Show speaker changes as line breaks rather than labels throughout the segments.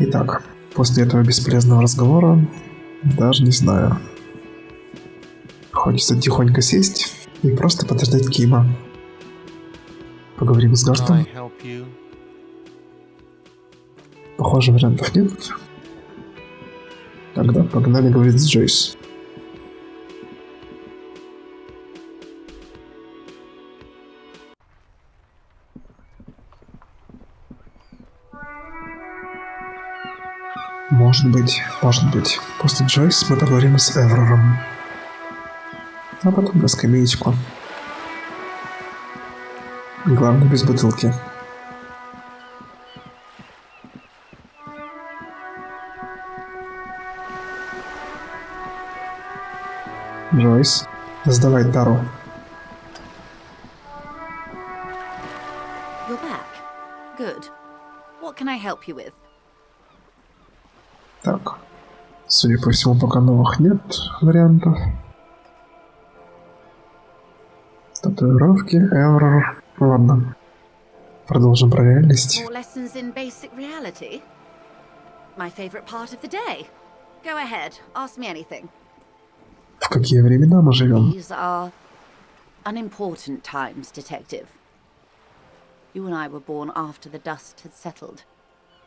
Итак, после этого бесполезного разговора, даже не знаю. Хочется тихонько сесть и просто подождать Кима. Поговорим с Гартом. Похоже, вариантов нет. Тогда погнали говорить с Джойс. Может быть. После Джойс мы поговорим с Эврором. А потом на скамеечку. Главное, без бутылки. Джойс, сдавай тару.
You're back. Good. What can I help you with?
Так. Судя по всему, пока новых нет вариантов. Татуировки, Эврор. Ладно. Продолжим про реальность.
More lessons in basic reality? My favorite part of the day. Go ahead, ask me anything.
В какие времена мы живем?
These are unimportant times, Detective. You and I were born after the dust had settled.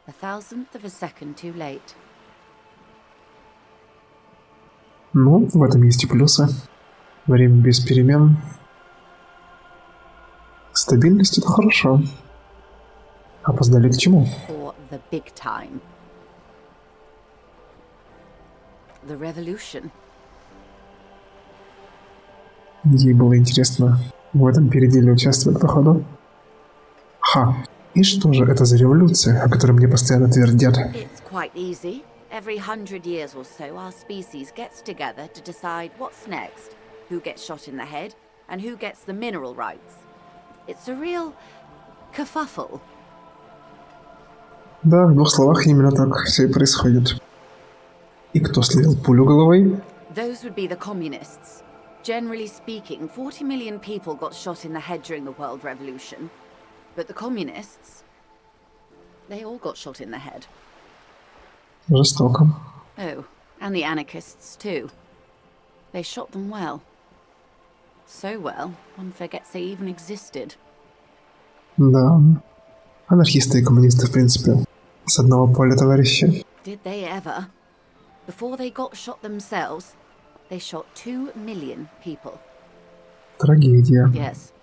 A thousandth of a second too late.
Ну, в этом есть и плюсы. Время без перемен. Стабильность — это хорошо. Опоздали к чему?
For the big time. The revolution.
Ей было интересно в этом переделе участвовать, походу. Ха. И что же это за революция, о которой мне постоянно твердят?
It's quite easy. Every 100 years or so, our species gets together to decide what's next, who gets shot in the head, and who gets the mineral rights. It's a real kerfuffle.
Да, в двух словах именно так все и происходит. И кто словил пулю головой?
Those would be the communists. Generally speaking, 40 million people got shot in the head during the World Revolution. But the communists, they all got shot in the head.
Жестоко.
Oh, and the anarchists too. They shot them well. So well, one forgets they even existed.
Да. Анархисты и коммунисты, в принципе, с одного поля товарищи.
Did they ever? Before they got shot themselves, they shot 2 million people.
Трагедия.
Yes.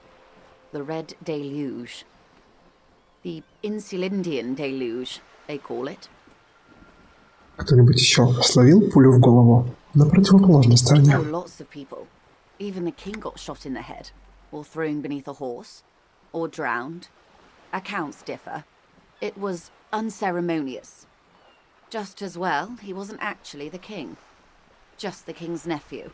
The Red Deluge. The Insulindian Deluge, they call it.
Кто-нибудь еще словил пулю в голову на противоположной стороне?
Oh, lots of people. Even the king got shot in the head, or thrown beneath a horse, or drowned. Accounts differ. It was unceremonious. Just as well, he wasn't actually the king. Just the king's nephew.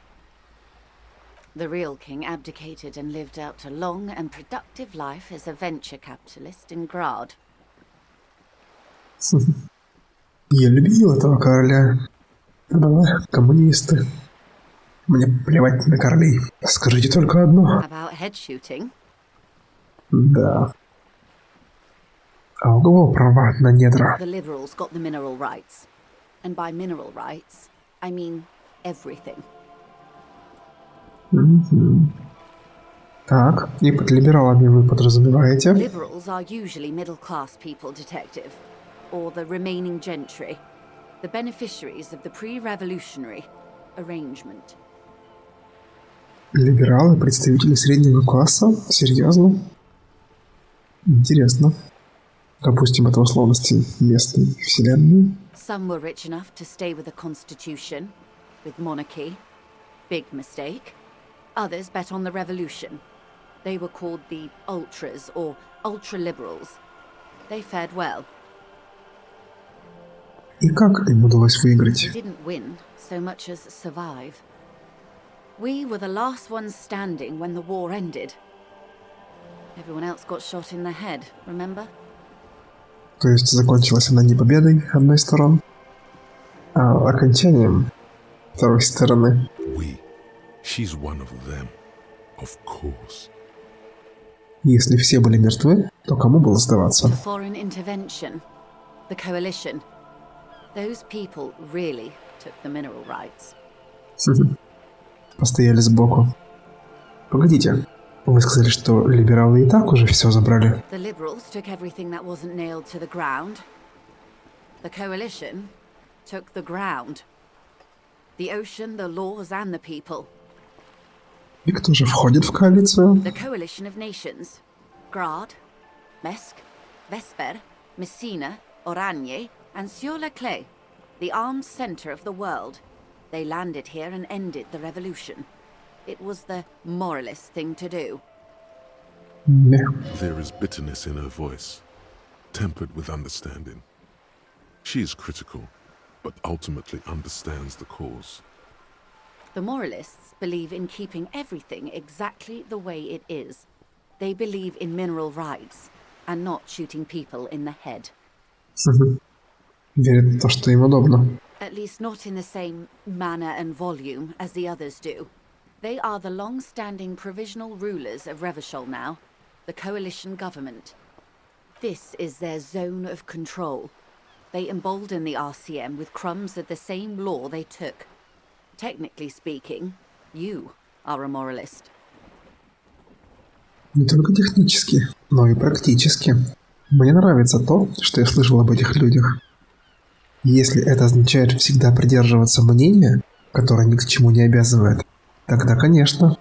The real king abdicated and lived out a long and productive life as a venture capitalist in Grad.
Я любил этого короля. Давай, коммунисты. Мне плевать на королей. Скажите только одно.
About head shooting?
Да. А у кого права на недра?
The liberals got the mineral rights. And by mineral rights, I mean everything.
Так, и под либералами вы подразумеваете?
Liberals are usually middle-class people, Detective. Or the remaining gentry. The beneficiaries of the pre-revolutionary arrangement.
Либералы, представители среднего класса? Серьезно? Интересно. Допустим, это условности местной вселенной.
Some were rich enough to stay with a constitution, with monarchy. Big mistake. Others bet on the revolution. They were called the ultras or ultra-liberals. They fared well.
И как им удалось выиграть?
We didn't win so much as survive. We were the last ones standing when the war ended. Everyone else got shot in the head, remember?
То есть закончилась она не победой одной стороны, а окончанием второй стороны.
She's one of them, of course.
Если все были мертвы, то кому было сдаваться?
Foreign intervention, the coalition. Those people really took the mineral rights.
Постояли сбоку. Погодите, вы сказали, что либералы и так уже все забрали.
The liberals took everything that wasn't nailed to the ground. The coalition took the ground. The ocean, the laws, and the people.
И кто же входит в коалицию?
The coalition of nations. Grad, Mesk, Vesper, Messina, Oranje, and Sur-le-Clay, the armed center of the world. They landed here and ended the revolution. It was the moralist thing to do.
Не.
There is bitterness in her voice, tempered with understanding. She is critical, but ultimately understands the cause.
The moralists believe in keeping everything exactly the way it is. They believe in mineral rights and not shooting people in the head.
Верят в то, что им удобно.
At least not in the same manner and volume as the others do. They are the long-standing provisional rulers of Revachol now, the coalition government. This is their zone of control. They embolden the RCM with crumbs of the same law they took. Technically speaking, you are a moralist.
Не только технически, но и практически. Мне нравится то, что я слышал об этих людях. Если это означает всегда придерживаться мнения, которое ни к чему не обязывает, тогда, конечно.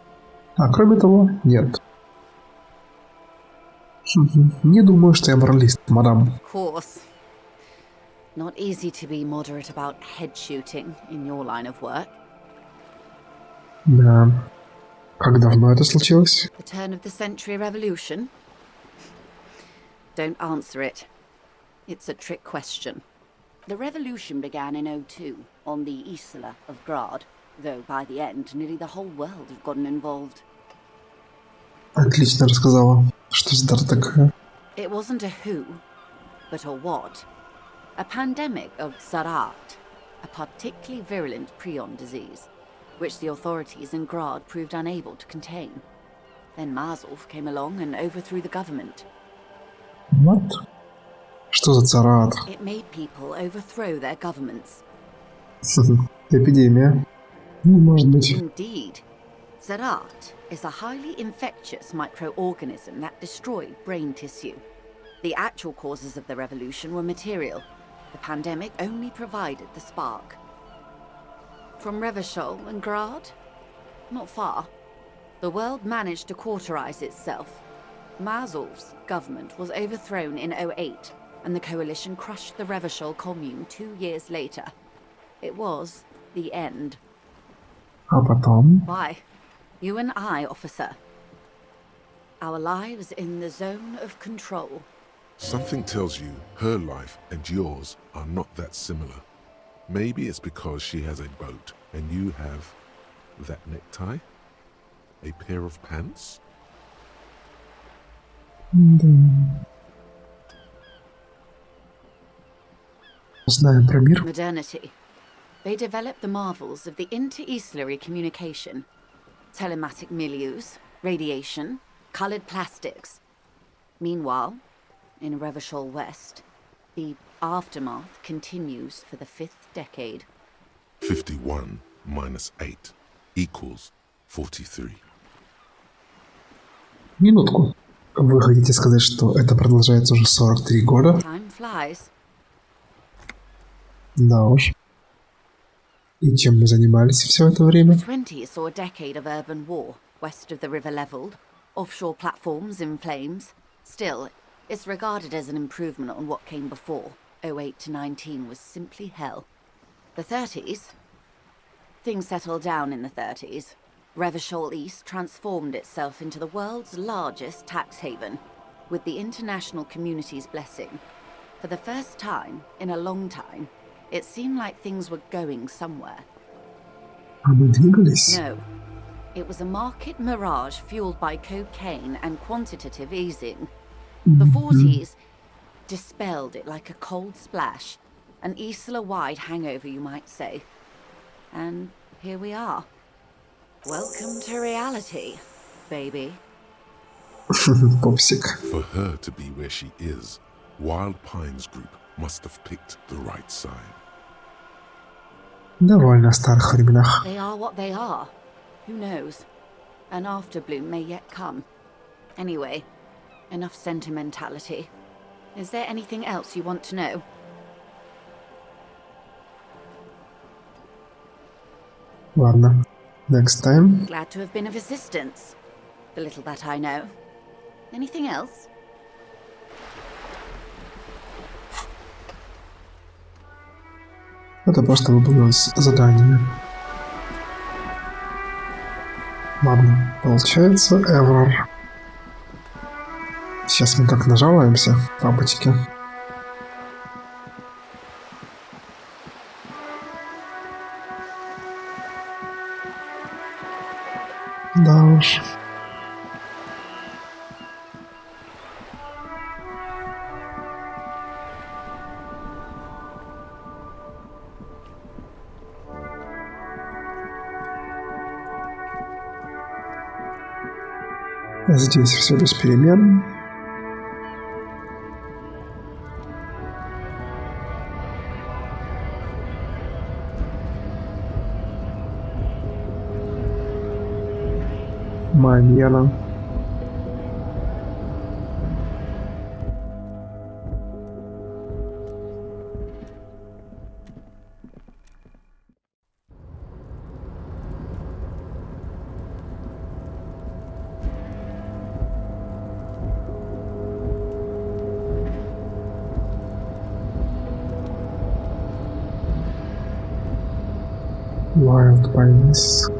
А кроме того, нет. Не думаю, что я моралист, мадам.
Of course. Not easy to be moderate about head shooting in your line of work.
Да. Как давно это случилось?
The turn of the century revolution? Don't answer it. It's a trick question. The revolution began in 02 on the Isla of Grad, though by the end nearly the whole world had gotten involved.
Отлично рассказала. Что за дата такая?
It wasn't a who, but a what. A pandemic of Zarat, a particularly virulent prion disease, which the authorities in Grad proved unable to contain. Then Mazov came along and overthrew the government.
Вот. Что за царат?
It made people overthrow their governments.
Эпидемия. Ну, может быть.
Indeed. Zarat is a highly infectious microorganism that destroyed brain tissue. The actual causes of the revolution were material. The pandemic only provided the spark. From Revachol and Grad? Not far. The world managed to cauterize itself. Mazov's government was overthrown in 08, and the coalition crushed the Revachol commune 2 years later. It was the end.
А потом?
Why? You and I, officer. Our lives in the zone of control.
Something tells you her life and yours are not that similar. Maybe it's because she has a boat and you have that necktie? A pair of pants?
Знаем про мир.
Modernity. They developed the marvels of the inter-eslary communication. Telematic milieus, radiation, colored plastics. Meanwhile, in Revachol West, the aftermath continues for the 5th decade.
51 minus 8 equals 43.
Минутку. Вы хотите сказать, что это продолжается уже 43 года?
Time flies.
Да уж. И чем мы занимались все это время?
The 20s saw a decade of urban war, west of the river leveled, offshore platforms in flames. Still, it's regarded as an improvement on what came before. 08 to 19 was simply hell. The 30s? Things settled down in the 30s. Revachol East transformed itself into the world's largest tax haven, with the international community's blessing. For the first time in a long time, it seemed like things were going somewhere.
А мы двигались?
No. It was a market mirage fueled by cocaine and quantitative easing. The 40s dispelled it like a cold splash, an Isla-wide hangover, you might say. And here we are. Welcome to reality, baby.
Попсик.
For her to be where she is, Wild Pines Group must have picked the right side.
Довольно о старых временах.
They are what they are. Who knows? An afterbloom may yet come. Anyway, enough sentimentality. Is there anything else you want to know?
Ладно. Next time.
Glad to have been of assistance. The little that I know. Anything else?
Это просто выполнилось задание. Ладно, получается error. Сейчас мы как нажалуемся, папочки. Да уж. Здесь все без перемен. Манера. Wild Pines.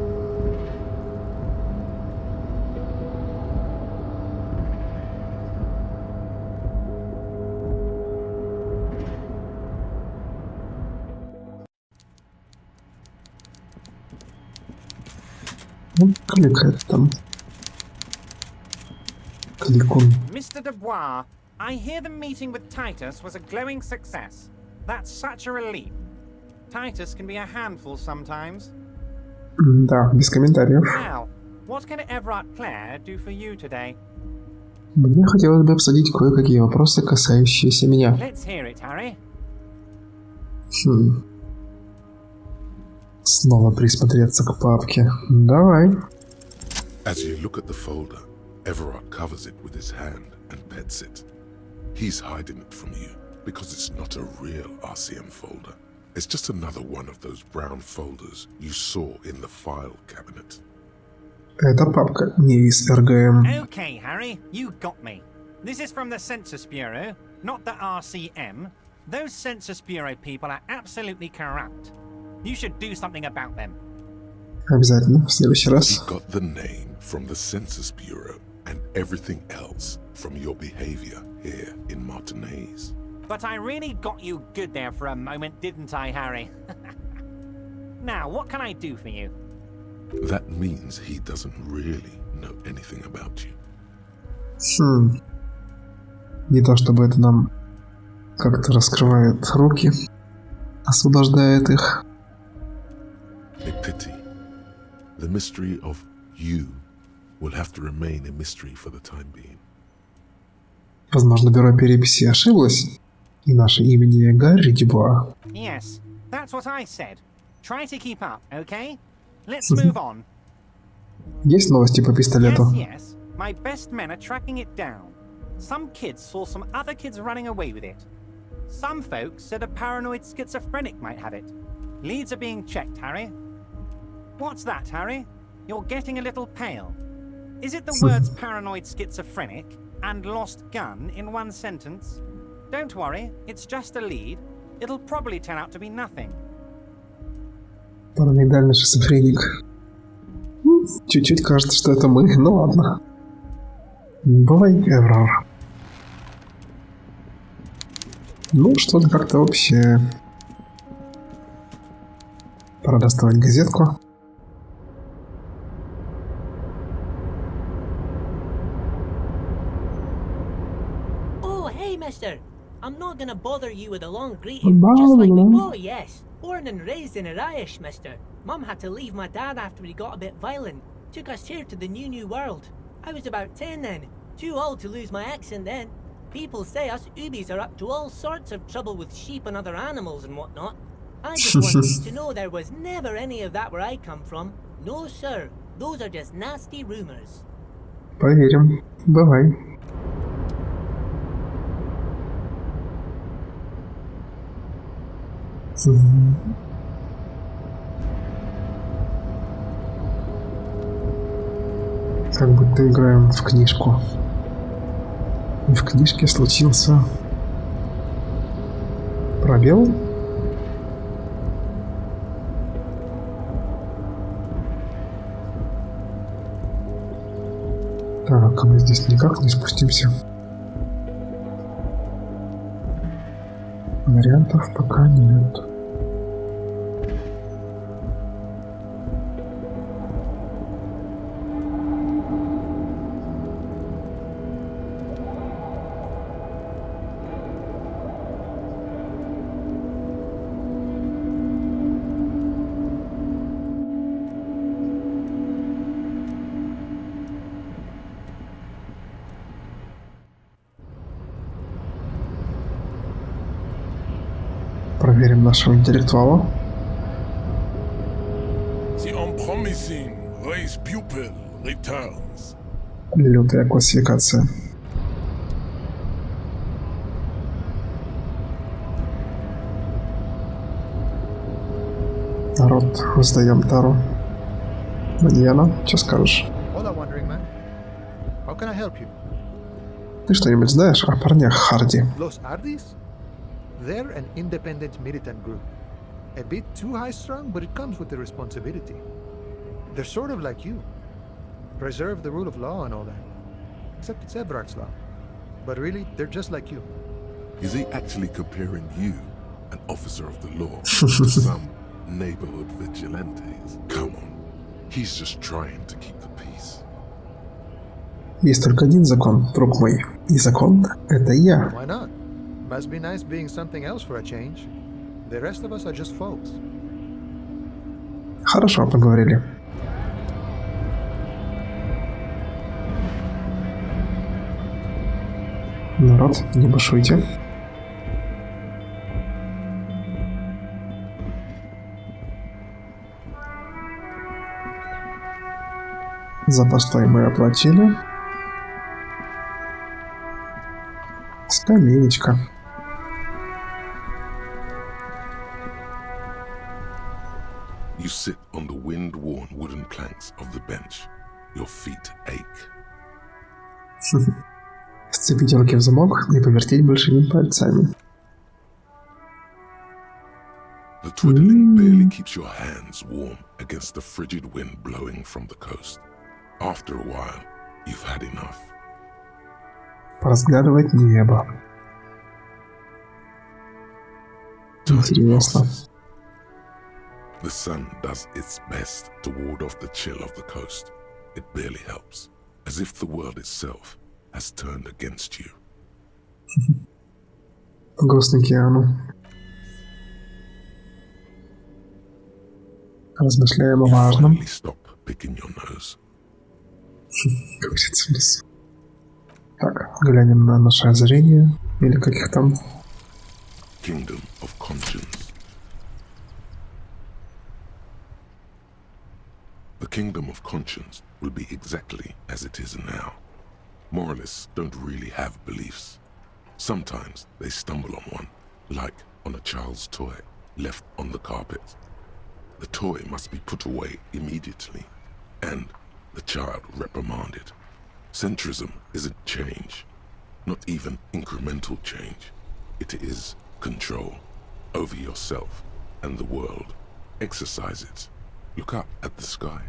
Ну, кликает там. Кликун.
Mr. Dubois, I hear the meeting with Titus was a glowing success. That's such a relief. Titus can be a handful sometimes.
Да, без комментариев.
Now, what can Everard Clare do for you today?
Мне хотелось бы обсудить кое-какие вопросы, касающиеся меня.
Let's hear it, Harry.
Снова присмотреться к папке. Давай.
As you look at the folder, Everard covers it with his hand and pets it. He's hiding it from you because it's not a real RCM folder. It's just another one of those brown folders you saw in the file cabinet.
Это папка не из РГМ.
Okay, Harry, you got me. This is from the Census Bureau, not the RCM. Those Census Bureau people are absolutely corrupt. You should do something about them.
Обязательно, в следующий
He
раз.
got the name from the Census Bureau and everything else from your behavior here in Martinez.
But I really got you good there for a moment, didn't I, Harry? Now, what can I do for you?
That means he doesn't really know anything about you.
Не то чтобы это нам как-то раскрывает руки, освобождает их.
A pity. The mystery of you will have to remain a mystery for the time being.
Возможно, бюро переписи ошиблось, и наше имя не Гарри Дюбуа.
Yes, that's what I said. Try to keep up, okay? Let's move on.
Есть новости по пистолету?
Yes, my best men are tracking it down. Some kids saw some other kids running away with it. Some folks said a paranoid schizophrenic might have it. Leads are being checked, Harry. What's that, Harry? You're getting a little pale. Is it the words paranoid schizophrenic and lost gun in one sentence? Don't worry, it's just a lead. It'll probably turn out to be nothing.
Параноидальный шизофреник. Чуть-чуть кажется, что это мы, ну ладно. Бывай, Эврар. Ну, что-то как-то вообще... Пора доставать газетку.
Oh, hey, mister. I'm not gonna bother you with a long greeting. Just like we... Oh, yes. Born and raised in Irish, mister. Mum had to leave my dad after he got a bit violent. Took us here to the new world. I was about 10 then. Too old to lose my accent then. People say us Ubis are up to all sorts of trouble with sheep and other animals and whatnot. I just want you to know there was never any of that where I come from. No, sir. Those are just nasty rumors.
Поверим. Бывай. Как будто играем в книжку. И в книжке случился пробел. Так, мы здесь никак не спустимся. Вариантов пока нет. Проверим нашего интеллектуала.
The unpromising race pupil returns.
Лютая классификация. Народ, сдаем тару. Маньяна, что скажешь?
Hola, wandering man. How can I help you?
Ты что-нибудь знаешь о парнях Харди?
Los Ardis? They're an independent militant group. A bit too high-strung, but it comes with the responsibility. They're sort of like you. Preserve the rule of law and all that. Except it's Everard's law. But really, they're just like you.
Is he actually comparing you, an officer of the law, to some neighborhood vigilantes? Come on. He's just trying to keep the peace.
Есть только один закон, друг мой. И закон — это я.
Why not? Must be nice being something else for a change. The rest of us are just folks.
Хорошо поговорили. Народ, не бушуйте. За постой мы оплатили. Скамеечка.
You sit on the wind-worn wooden planks of the bench. Your feet ache.
Сцепить руки в замок и повертеть большими пальцами.
The twiddling barely keeps your hands warm against the frigid wind blowing from the coast. After a while, you've had enough.
Разглядывать небо. Интересно.
The sun does its best to ward off the chill of the coast. It barely helps, as if the world itself has turned against you.
Грустный Киану. Размышляем о
You
важном.
finally stop picking your nose.
Говорится в лесу. Так, глянем на наше озарение. Или как их там.
Kingdom of conscience. The kingdom of conscience will be exactly as it is now. Moralists don't really have beliefs. Sometimes they stumble on one, like on a child's toy left on the carpet. The toy must be put away immediately, and the child reprimanded. Centrism isn't change, not even incremental change. It is control over yourself and the world. Exercise it. Look up at the sky,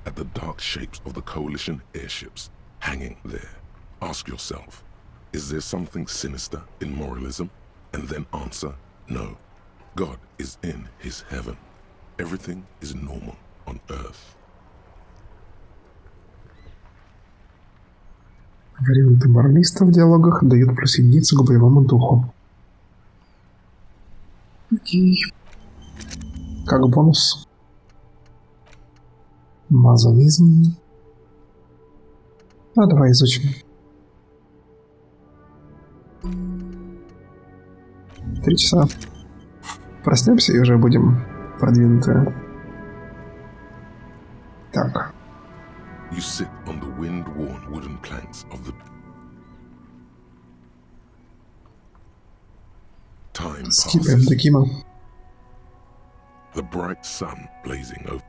at the dark shapes of the coalition airships hanging there. Ask yourself, is there something sinister in moralism? And then answer, no. God is in his heaven. Everything is normal on earth.
Варианты моралиста в диалогах дают плюс единицу к боевому духу. Окей. Как бонус. Мазонизм. А давай изучим. 3 часа. Проснемся и уже будем продвинутые. Так.
You sit on the wind-worn wooden planks of the... Time
Скипаем
passes.
до Кима.
The bright sun blazing over.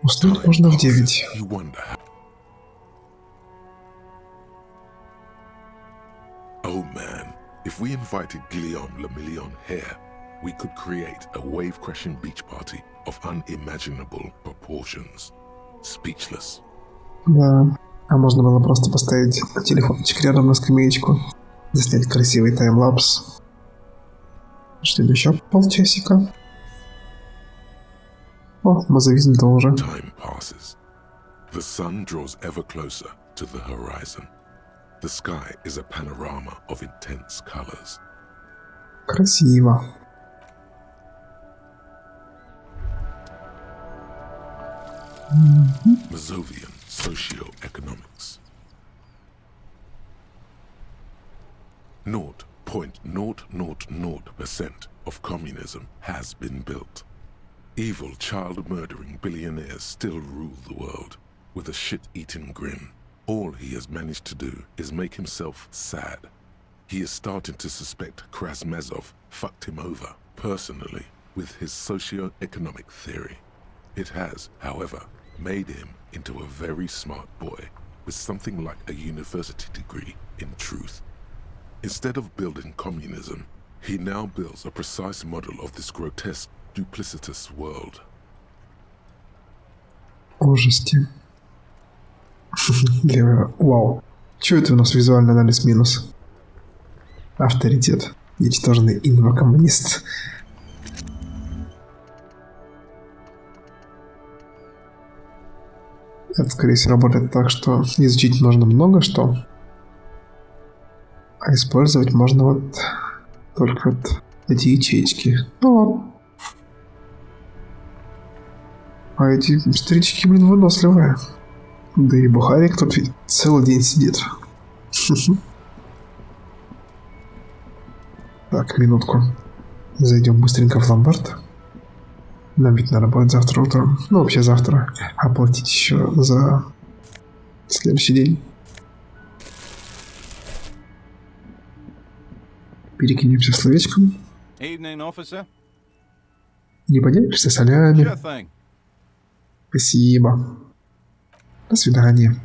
Уснуть можно в 9.
You wonder how... Oh man, if we invited Guillaume Le Million here, we could create a wave-crashing beach party of unimaginable proportions. Speechless.
Да. А можно было просто поставить телефончик рядом на скамеечку, заснять красивый таймлапс. Ждем еще полчасика. О, мы зависнем-то уже.
Time passes. The sun draws ever closer to the horizon. The sky is a panorama of intense colors.
Красиво.
Mazovian socio-economics. 0.000% of communism has been built. Evil, child-murdering billionaires still rule the world with a shit-eating grin. All he has managed to do is make himself sad. He is starting to suspect Krasmazov fucked him over, personally, with his socio-economic theory. It has, however, made him into a very smart boy with something like a university degree in truth. Instead of building communism, he now builds a precise model of this grotesque, duplicitous world.
Ужасти. Вау. Чё это у нас визуальный анализ минус? Авторитет. Ничтожный инвокоммунист. Это, скорее всего, работает так, что изучить можно много что, а использовать можно вот только вот эти ячейки. Ну ладно. А эти старички, блин, выносливые. Да и Бухарик тут ведь целый день сидит. Так, минутку. Зайдем быстренько в ломбард. Нам ведь надо будет завтра утром, ну вообще завтра, оплатить еще за следующий день. Перекинемся словечком.
Evening, officer.
Не поделишься солями.
Sure thing.
Спасибо. До свидания.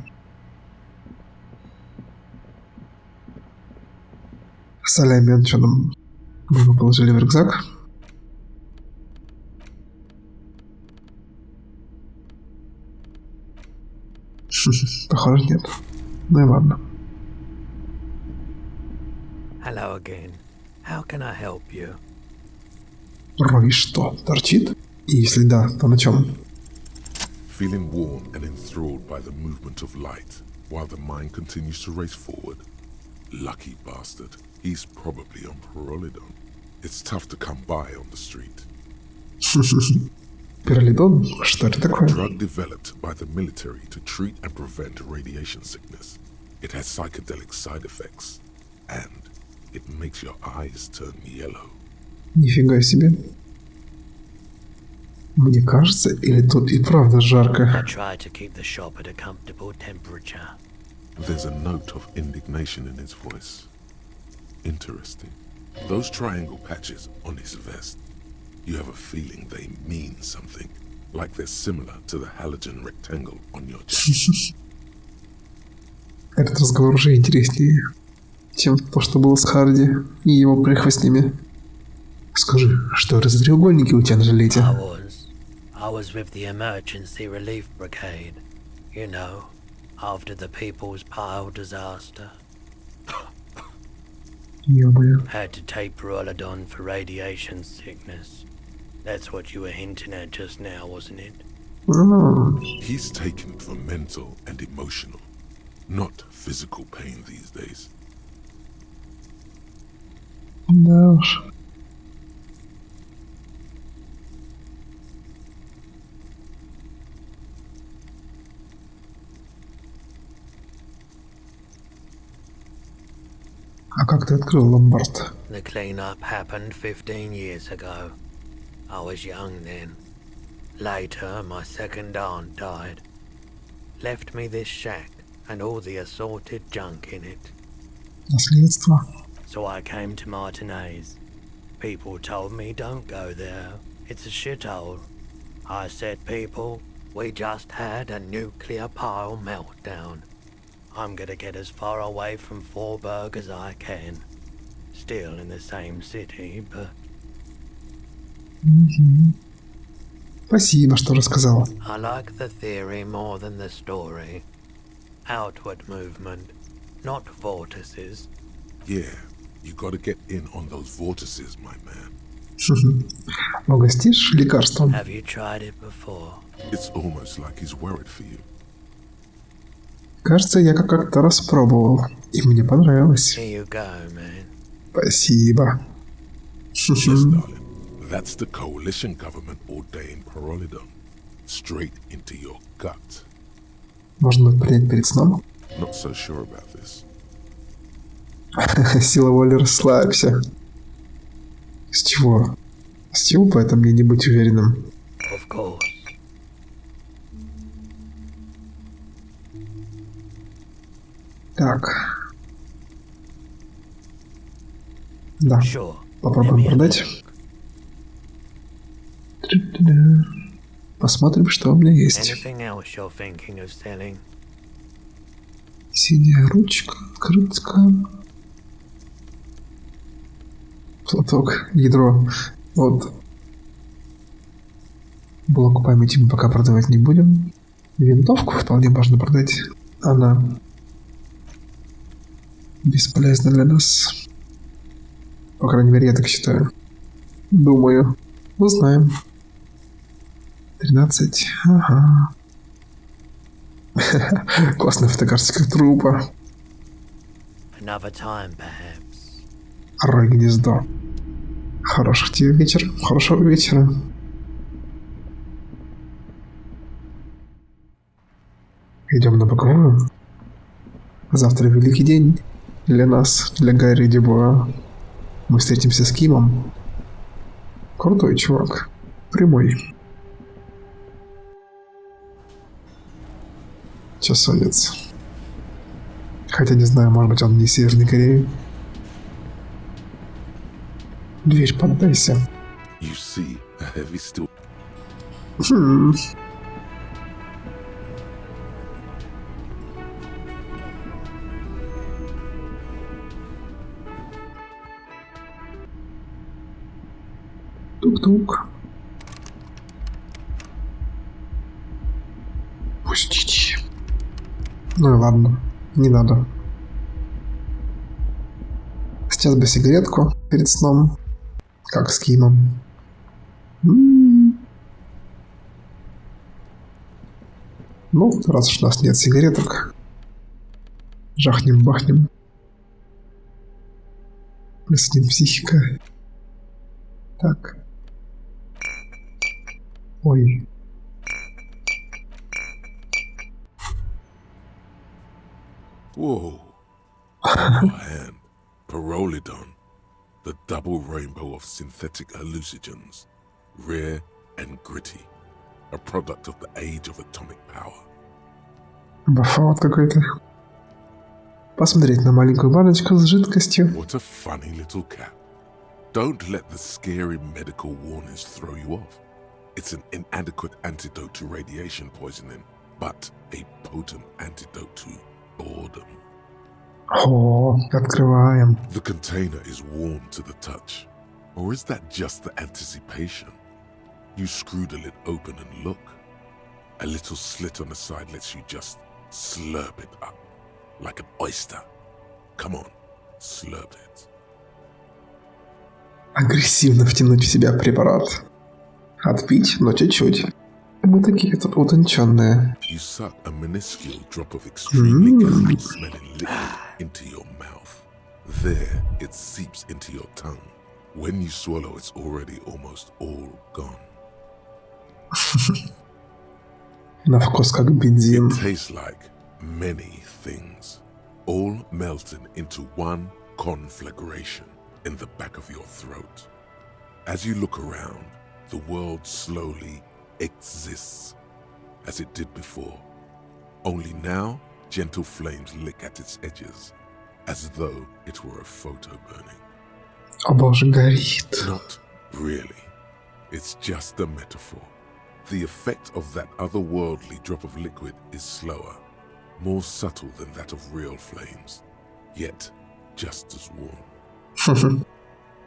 Солями, что нам мы положили в рюкзак. Похоже, нет. Ну и ладно.
Hello again. How can I help you?
Рой что, торчит? И если да, то на чем?
Feeling warm and enthralled by the movement of light, while the mind continues to race forward. Lucky bastard. He's probably on Pyrrolidon. It's tough to come by on the street.
Пиролидон? Что это такое?
Drug developed by the military to treat and prevent radiation sickness. It has psychedelic side effects, and it makes your eyes turn yellow.
Нифига себе. Мне кажется, или тут и правда
I
жарко?
try to keep the shop at a comfortable temperature.
There's a note of indignation in his voice. Interesting. Those triangle patches on his vest, you have a feeling they mean something, like they're similar to the halogen rectangle on your jacket.
Этот разговор уже интереснее, чем то, что было с Харди и его прихвостнями. Скажи, что это за треугольники у тебя на жилете?
I was with the emergency relief brigade. You know, after the People's Pile disaster.
Ё-моё.
Had to take Pyrrolidon for radiation sickness. That's what you were hinting at just now, wasn't it?
He's taken it for mental and emotional, not physical pain these days.
Да уж. А как ты открыл ломбард?
The clean-up happened 15 years ago. I was young then. Later, my second aunt died. Left me this shack and all the assorted junk in it.
Наследство.
So I came to Martinez. People told me don't go there. It's a shithole. I said, people, we just had a nuclear pile meltdown. I'm gonna get as far away from Forburg as I can. Still in the same city, but...
Спасибо, что рассказала.
I like the theory more than the story. Outward movement, not vortices.
Yeah, you gotta get in on those vortices, my man.
Угостишь лекарством?
Have you tried it before?
It's almost like he's worried for you.
Кажется, я как-то распробовал, и мне понравилось.
Here you go, man.
Спасибо.
Yes, darling. That's the coalition government ordained Parolidon. Straight into your gut.
Можно принять перед сном?
Not so sure about this.
Сила воли, расслабься. С чего? С чего бы это мне не быть уверенным?
Of course.
Так. Да.
Sure.
Попробуем продать. Посмотрим, что у меня есть.
Anything else you're thinking of selling?
Синяя ручка, открытка. Платок, ядро. Вот. Блок памяти мы пока продавать не будем. Винтовку вполне можно продать. Она бесполезна для нас. По крайней мере, я так считаю. Думаю. Узнаем. 13. Ага. Классная фотокарточка трупа.
Another time, perhaps.
Рой гнездо. Хороших тебе вечер. Хорошего вечера. Идем на боковую. Завтра великий день для нас, для Гарри Дюбуа. Мы встретимся с Кимом. Крутой чувак. Прямой. Часовец. Хотя не знаю, может быть, он не Северной Кореи. Дверь, поддайся.
You see a heavy steel.
Тук-тук. Пустите. Ну и ладно, не надо. Сейчас бы сигаретку перед сном. Как с Кимом. Ну, раз уж у нас нет сигареток, жахнем-бахнем. Присадим психика. Так. Ой.
Whoa. On your hand, Parolidon, the double rainbow of synthetic hallucinogens, rare and gritty, a product of the age of atomic power.
Бафаут какой-то. Посмотреть на маленькую баночку с жидкостью.
What a funny little cap. Don't let the scary medical warnings throw you off. It's an inadequate antidote to radiation poisoning, but a potent antidote to boredom.
О, открываем.
The container is warm to the touch. Or is that just the anticipation? You screw the lid open and look. A little slit on the side lets you just slurp it up. Like an oyster. Come on, slurp it.
Агрессивно втянуть в себя препарат. Отпить, но чуть-чуть. Мы такие тут утонченные.
You suck a minuscule drop of extremely chemical-smelling liquid into your mouth. There, it seeps into your tongue. When you swallow, it's already almost all gone.
На вкус как бензин.
It tastes like many things, all melting into one conflagration in the back of your throat. As you look around, the world slowly exists as it did before. Only now, gentle flames lick at its edges, as though it were a photo burning.
О боже, горит.
Not really. It's just a metaphor. The effect of that otherworldly drop of liquid is slower, more subtle than that of real flames, yet just as warm.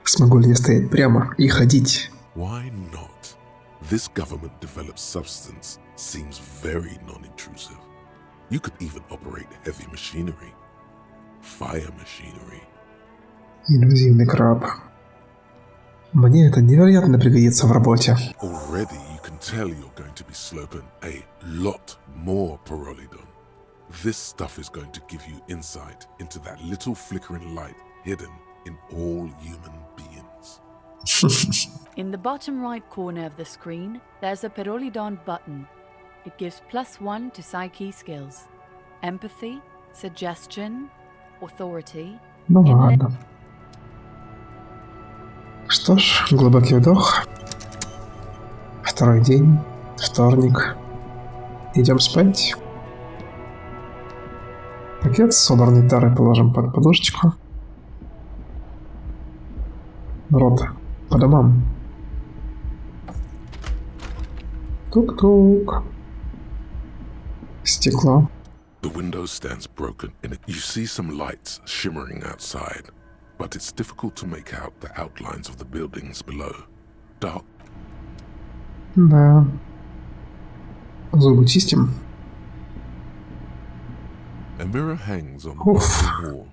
Смогу ли я стоять прямо и ходить?
Why not? This government-developed substance seems very non-intrusive. You could even operate heavy machinery. Fire machinery.
Иллюзивный краб. Мне это невероятно пригодится в работе.
Already you can tell you're going to be slurping a lot more pyrrolidon. This stuff is going to give you insight into that little flickering light hidden in all human beings.
In the bottom right corner of the screen, there's a Pyrrolidon button. It gives +1 to psyche skills. Empathy, suggestion, authority.
Ну ладно. Что ж, глубокий вдох. Второй день, вторник. Идем спать. Пакет с собранной тарой положим под подушечку. Народ, по домам. Тук-тук. Стекло.
The window stands broken in it. You see some lights shimmering outside, but it's difficult to make out the outlines of the buildings below. Dark.
Да. Зубы чистим.
A mirror hangs on the
Oof.
bathroom wall.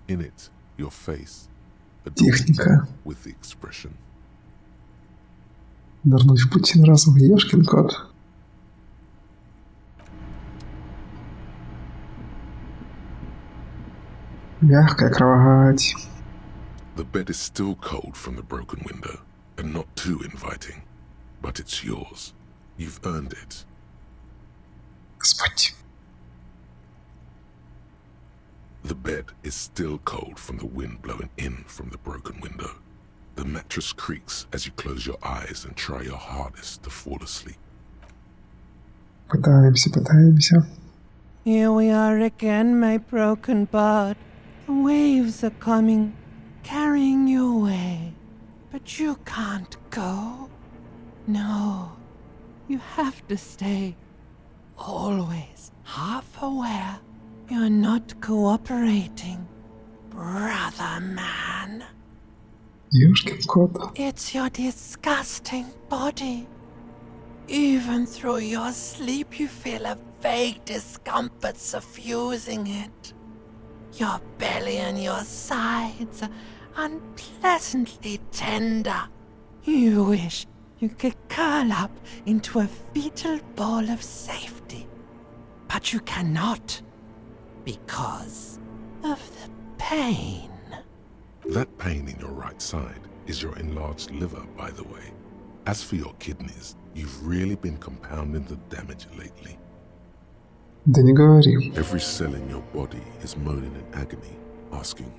In it, your face,
Техника.
with the expression.
Нырнуть в пути разум. Ёшкин кот. Мягкая кровать.
The bed is still cold from the broken window, and not too inviting, but it's yours. You've earned it.
Спать.
The bed is still cold from the wind blowing in from the broken window. The mattress creaks as you close your eyes and try your hardest to fall asleep.
Пытаемся.
Here we are again, my broken bud. The waves are coming, carrying you away. But you can't go. No, you have to stay. Always half aware you're not cooperating, brother man.
Ёшкин кот.
It's your disgusting body. Even through your sleep you feel a vague discomfort suffusing it. Your belly and your sides are unpleasantly tender. You wish you could curl up into a fetal ball of safety. But you cannot, because of the pain.
That pain in your right side is your enlarged liver, by the way. As for your kidneys, you've really been compounding the damage lately.
Да не говори.
Every cell in your body is moaning in agony, asking,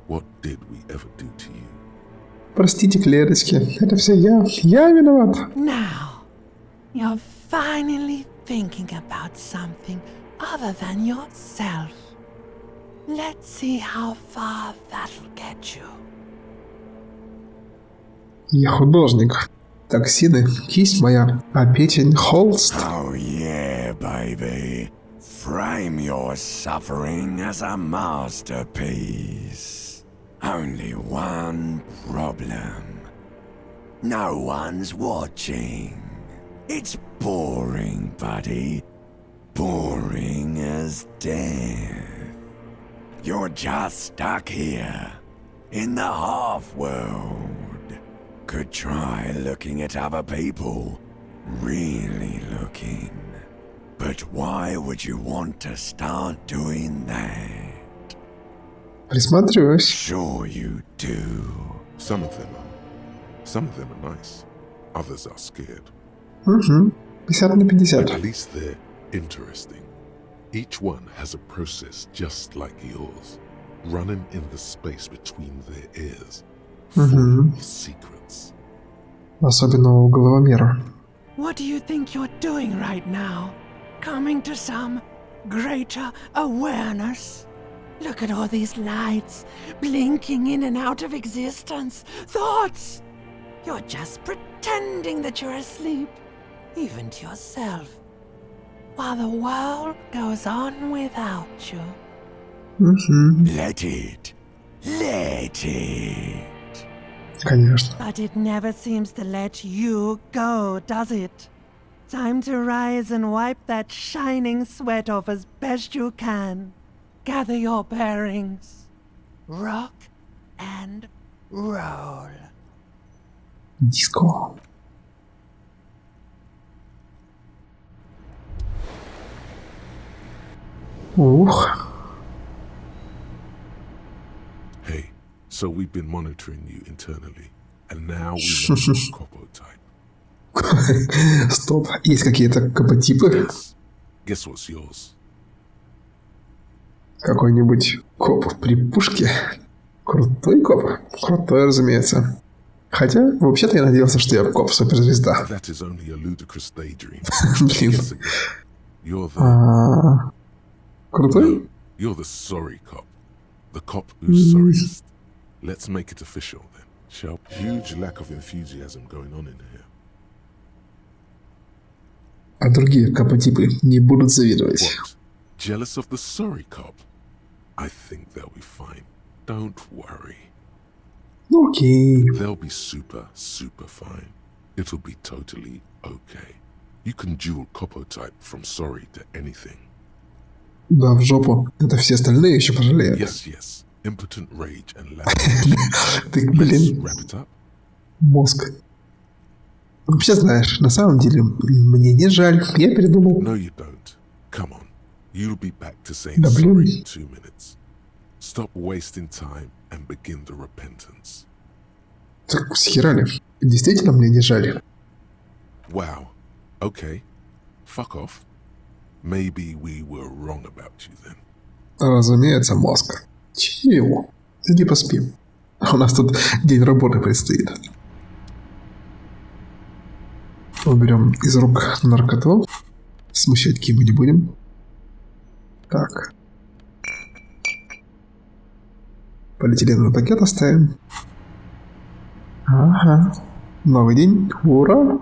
what did we ever do to you?
Простите, клеточки. Это все я. Я виноват.
Now, you're finally thinking about something other than yourself. Let's see how far that'll get you.
Я художник. Токсины, кисть моя, а печень холст.
Oh yeah, baby. Frame your suffering as a masterpiece. Only one problem. No one's watching. It's boring, buddy. Boring as death. You're just stuck here, in the half-world. Could try looking at other people. Really looking. But why would you want to start doing that?
Присматриваюсь.
Sure you do.
Some of them are nice. Others are scared.
Угу. 50 на 50.
At least they're interesting. Each one has a process just like yours. running in the space between their ears, full of secrets.
Особенно у головомера.
What do you think you're doing right now? Coming to some greater awareness? Look at all these lights, blinking in and out of existence. Thoughts! You're just pretending that you're asleep, even to yourself, while the world goes on without you.
Let it. Let it.
Конечно.
But it never seems to let you go, does it? Time to rise and wipe that shining sweat off as best you can. Gather your bearings. Rock and roll.
Диско. Ух.
Hey, so we've been monitoring you internally, and now we know your Copo type.
Стоп, есть какие-то копотипы?
Guess what's yours?
Какой-нибудь коп при пушке? Крутой коп? Крутой, разумеется. Хотя, вообще-то я надеялся, что я коп-суперзвезда.
That is only a ludicrous daydream.
Блин.
Guess again. You're the...
Крутой?
You're the sorry cop. The cop who's sorriest. Let's make it official then, shall we? Huge lack of enthusiasm going on in here.
А другие копотипы не будут завидовать.
What? Jealous of the sorry cop? I think they'll be fine. Don't worry.
Окей.
They'll be super, super fine. It'll be totally okay. You can dual Copo type from sorry to anything.
Да, в жопу. Это все остальные еще пожалеют.
Yes. Impotent rage and lack.
Ты,
Let's
блин,
wrap it up.
мозг. Вообще, знаешь, на самом деле, мне не жаль. Я передумал.
No, you don't. Come on. You'll be back to saying
Да,
sorry
блин.
in 2 minutes. Stop wasting time and begin the repentance.
Так схерали. Действительно, мне не жаль.
Wow. Okay. Fuck off. Maybe we were wrong about you then.
Разумеется, мозг. Чего? Иди поспи. У нас тут день работы предстоит. Уберем из рук наркоту. Смущать Киму не будем. Так. Полиэтиленовый пакет оставим. Ага. Новый день. Ура!